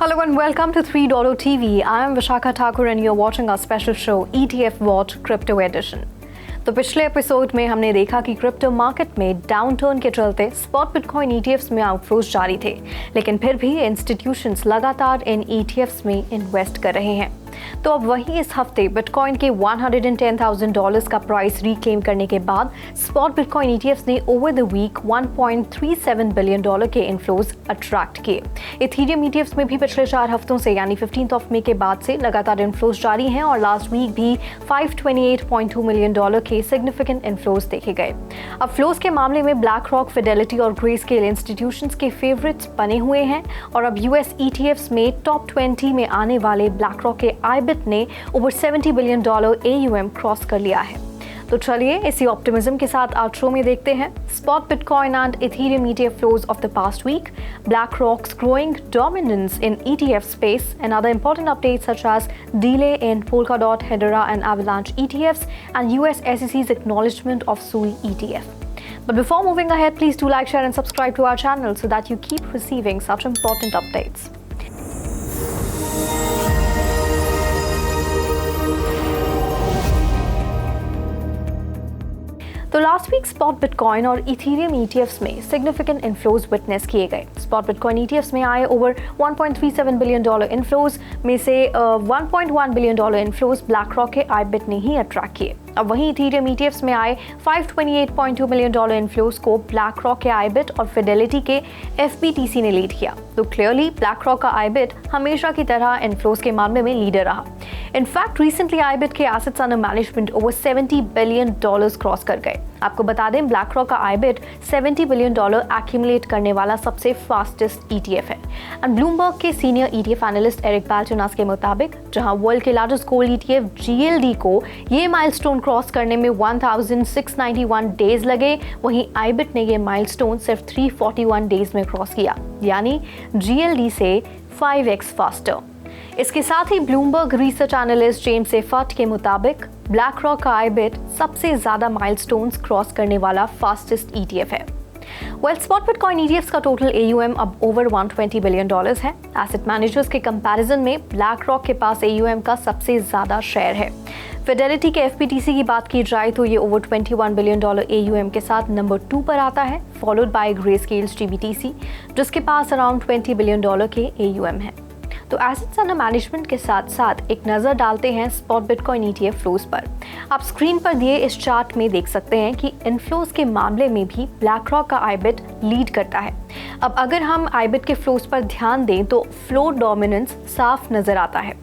Hello and welcome to $3 TV. I am Vishakha Thakur and you're watching our special show ETF Watch Crypto Edition. तो पिछले episode में हमने देखा कि crypto market में downturn के चलते स्पॉट बिटकॉइन ETFs में आउटफ्लोज जारी थे, लेकिन फिर भी इंस्टीट्यूशंस लगातार इन ETFs में इन्वेस्ट कर रहे हैं। तो अब वहीं इस हफ्ते बिटकॉइन के $110,000 का प्राइस रिक्लेम करने के बाद स्पॉट बिटकॉइन ETFs ने ओवर द वीक $1.37 बिलियन के इनफ्लोज अट्रैक्ट किए। इथेरियम ETFs में भी पिछले 4 हफ्तों से यानी 15 मई के बाद से लगातार इनफ्लोज जारी हैं और लास्ट वीक भी $528.2 मिलियन के सिग्निफिकेंट इनफ्लोज देखे गए। अब फ्लोज के मामले में ब्लैक रॉक, फिडेलिटी और ग्रेस्केल इंस्टीट्यूशंस के फेवरेट्स बने हुए हैं और अब US ETFs में टॉप 20 में आने वाले ब्लैक रॉक के IBIT ने ओवर $70 बिलियन AUM क्रॉस कर लिया है। तो चलिए इसी ऑप्टिमिज्म के साथ आज शो में देखते हैं spot bitcoin and Ethereum ETF flows of the past week, BlackRock's growing dominance in ETF space, and other important updates such as delay in Polkadot, Hedera, and Avalanche ETFs, and US SEC's acknowledgement of SUI ETF. But before moving ahead, please do like, share, and subscribe to our channel so that you keep receiving such important updates. तो last week spot bitcoin और Ethereum ETFs में significant inflows witness किए गए। Spot bitcoin ETFs में आए over $1.37 billion inflows में से $1.1 billion inflows black rock के IBIT ने ही अट्रैक्ट किए। अब वहीं इथेरियम ETFs में आए $528.2 मिलियन इनफ्लोज को ब्लैक रॉक के IBIT और फिडेलिटी के FBTC ने लीड किया। तो क्लियरली ब्लैक रॉक का IBIT हमेशा की तरह इनफ्लोज के मामले में लीडर रहा। इनफैक्ट रिसेंटली IBIT के assets under management over $70 billion cross कर गए। आपको बता दें ब्लैक रॉक का IBIT $70 बिलियन एक्यूमुलेट करने वाला सबसे फास्टेस्ट ETF है। एंड ब्लूमबर्ग के सीनियर ETF एनालिस्ट एरिक बाल्चुनास के मुताबिक जहां वर्ल्ड के लार्जेस्ट गोल्ड ETF GLD को ये माइलस्टोन क्रॉस करने में 1691 डेज लगे, वहीं IBIT ने ये माइलस्टोन सिर्फ 341 डेज में क्रॉस किया, यानी GLD से 5x फास्टर। इसके साथ ही Bloomberg research analyst James Seifert के मुताबिक ब्लैक रॉक का IBIT सबसे ज्यादा माइलस्टोन्स क्रॉस करने वाला फास्टेस्ट ETF है। स्पॉट बिटकॉइन ETFs का टोटल AUM अब ओवर $120 बिलियन है। एसेट मैनेजर्स के कंपैरिजन में ब्लैक रॉक के पास AUM का सबसे ज्यादा शेयर है। फिडेलिटी के FBTC की बात की जाए तो ये ओवर $21 बिलियन AUM के साथ नंबर 2 पर आता है, फॉलोड बाय ग्रेस्केल्स GBTC जिसके पास अराउंड $20 बिलियन के AUM है। तो एसेट्स अंडर मैनेजमेंट के साथ साथ एक नज़र डालते हैं स्पॉट बिटकॉइन ETF फ्लोज पर। आप स्क्रीन पर दिए इस चार्ट में देख सकते हैं कि इनफ्लोज के मामले में भी ब्लैक रॉक का IBIT लीड करता है। अब अगर हम IBIT के फ्लोज पर ध्यान दें तो फ्लो डोमिनेंस साफ नजर आता है।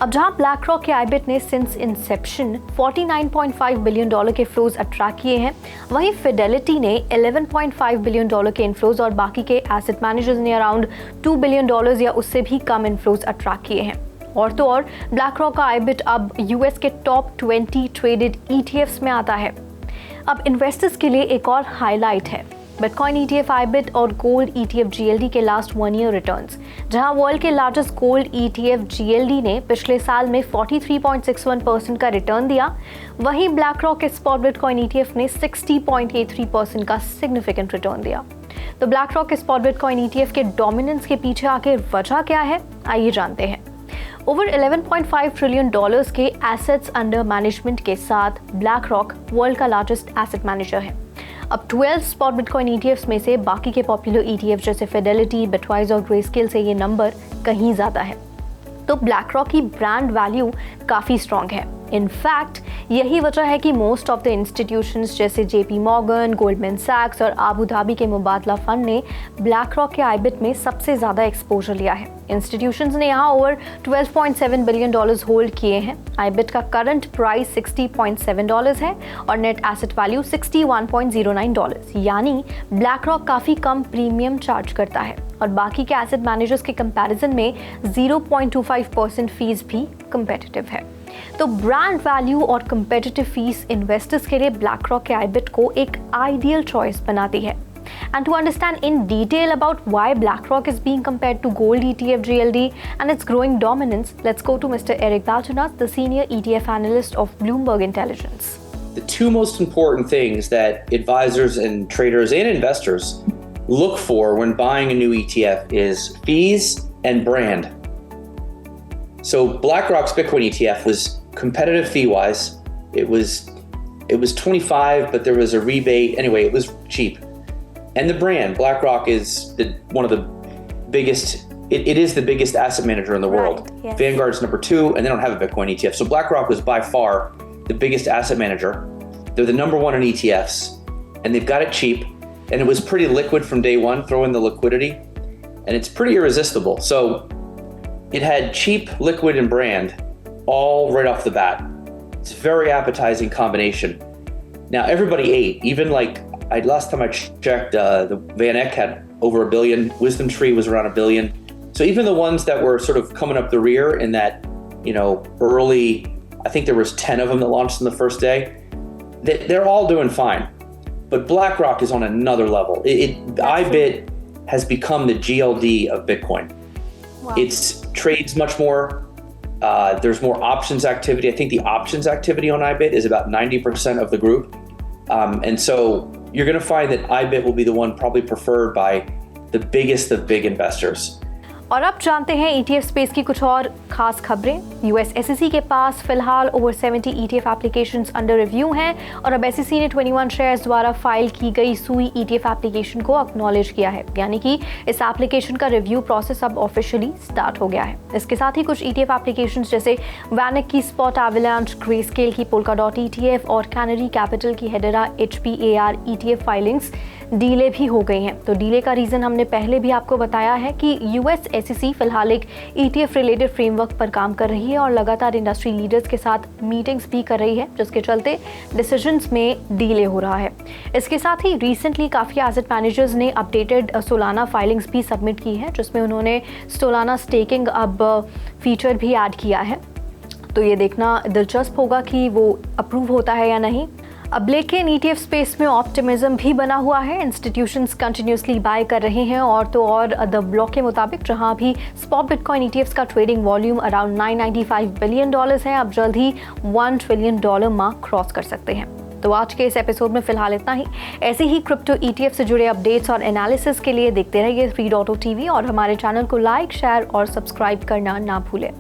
अब जहां ब्लैक रॉक के IBIT ने सिंस इंसेप्शन $49.5 बिलियन के फ्लोज अट्रैक्ट किए हैं, वहीं फिडेलिटी ने $11.5 बिलियन के इनफ्लोज और बाकी के एसेट मैनेजर्स ने अराउंड $2 बिलियन या उससे भी कम इनफ्लोज अट्रैक्ट किए हैं। और तो और ब्लैक रॉक का IBIT अब US के टॉप 20 ट्रेडेड ETFs में आता है। अब इन्वेस्टर्स के लिए एक और हाईलाइट है बिटकॉइन ETF IBIT और गोल्ड ETF GLD के लास्ट 1 ईयर रिटर्न्स। जहां वर्ल्ड के लार्जेस्ट गोल्ड ETF GLD ने पिछले साल में 43.61% का रिटर्न दिया, वहीं ब्लैक रॉक के स्पॉट बिटकॉइन ETF ने 60.83% का सिग्निफिकेंट रिटर्न दिया। तो ब्लैक रॉक के स्पॉट बिटकॉइन ETF के डोमिनेंस के पीछे आखिर वजह क्या है, आइए जानते हैं। ओवर $11.5 ट्रिलियन के एसेट्स अंडर मैनेजमेंट के साथ ब्लैक रॉक वर्ल्ड का लार्जेस्ट एसेट मैनेजर है। अब 12 स्पॉट बिटकॉइन ETFs में से बाकी के पॉपुलर ETF जैसे फिडेलिटी, बिटवाइज और ग्रेस्केल से ये नंबर कहीं ज़्यादा है। तो ब्लैक रॉक की ब्रांड वैल्यू काफ़ी स्ट्रॉन्ग है। इनफैक्ट यही वजह है कि मोस्ट ऑफ द इंस्टीट्यूशंस जैसे JP मॉर्गन, गोल्डमैन सैक्स और आबू धाबी के मुबादला फंड ने ब्लैक रॉक के IBIT में सबसे ज़्यादा एक्सपोजर लिया है। इंस्टीट्यूशंस ने यहाँ ओवर $12.7 बिलियन होल्ड किए हैं। IBIT का करंट प्राइस $60.7 है और नेट एसेट वैल्यू $61.09, यानी ब्लैक रॉक काफ़ी कम प्रीमियम चार्ज करता है और बाकी के एसेट मैनेजर्स के कंपैरिजन में 0.25% फीस भी कंपेटिटिव है। तो ब्रांड वैल्यू और कंपेटिटिव फीस इन्वेस्टर्स के लिए ब्लैक रॉक के IBIT को एक आइडियल चॉइस बनाती है। And to understand in detail about why BlackRock is being compared to gold ETF GLD and its growing dominance, let's go to Mr. Eric Balchunas, the senior ETF analyst of Bloomberg Intelligence. The two most important things that advisors and traders and investors look for when buying a new ETF is fees and brand. So BlackRock's Bitcoin ETF was competitive fee-wise. It was 25, but there was a rebate. Anyway, it was cheap. And the brand, BlackRock is one of the biggest. It is the biggest asset manager in the world. Yes. Vanguard's number 2, and they don't have a Bitcoin ETF. So BlackRock was by far the biggest asset manager. They're the number 1 in ETFs, and they've got it cheap. And it was pretty liquid from day one. Throw in the liquidity, and it's pretty irresistible. So it had cheap, liquid, and brand all right off the bat. It's a very appetizing combination. Now everybody ate. Even last time I checked, the Van Eck had over $1 billion. Wisdom Tree was around $1 billion. So even the ones that were sort of coming up the rear in that, early, I think there was 10 of them that launched in the first day. They're all doing fine. But BlackRock is on another level. IBIT has become the GLD of Bitcoin. Wow. It trades much more. There's more options activity. I think the options activity on IBIT is about 90% of the group. And so you're going to find that IBIT will be the one probably preferred by the biggest of big investors. और अब जानते हैं ETF space की कुछ और खास खबरें। US SEC के पास फिलहाल over 70 ETF applications under review हैं और अब SEC ने 21 शेयर्स द्वारा फाइल की गई सुई ETF एप्लीकेशन को एक्नॉलेज किया है, यानी कि इस एप्लीकेशन का रिव्यू प्रोसेस अब ऑफिशियली स्टार्ट हो गया है। इसके साथ ही कुछ ETF एप्लीकेशंस जैसे वैनिक की स्पॉट एवलांच, ग्रेस्केल की पोल्काडॉट ETF और कैनरी कैपिटल की Hedera HPAR ETF filings delay भी हो गई हैं। तो डीले का रीज़न हमने पहले भी आपको बताया है कि US SEC फिलहाल एक ETF रिलेटेड फ्रेमवर्क पर काम कर रही है और लगातार इंडस्ट्री लीडर्स के साथ मीटिंग्स भी कर रही है, जिसके चलते डिसीजंस में डीले हो रहा है। इसके साथ ही रिसेंटली काफ़ी एसेट मैनेजर्स ने अपडेटेड सोलाना फाइलिंग्स भी सबमिट की है, जिसमें उन्होंने सोलाना स्टेकिंग अब फीचर भी ऐड किया है। तो ये देखना दिलचस्प होगा कि वो अप्रूव होता है या नहीं। अब लेकिन ETF स्पेस में ऑप्टिमिज्म भी बना हुआ है। इंस्टीट्यूशंस कंटिन्यूसली बाय कर रहे हैं और तो और द ब्लॉक के मुताबिक जहां भी स्पॉट बिटकॉइन ETFs का ट्रेडिंग वॉल्यूम अराउंड $995 बिलियन है, अब जल्द ही $1 ट्रिलियन मार्क क्रॉस कर सकते हैं। तो आज के इस एपिसोड में फिलहाल इतना ही। ऐसे ही क्रिप्टो ETF से जुड़े अपडेट्स और एनालिसिस के लिए देखते रहिए 3.0 TV और हमारे चैनल को लाइक, शेयर और सब्सक्राइब करना ना भूलें।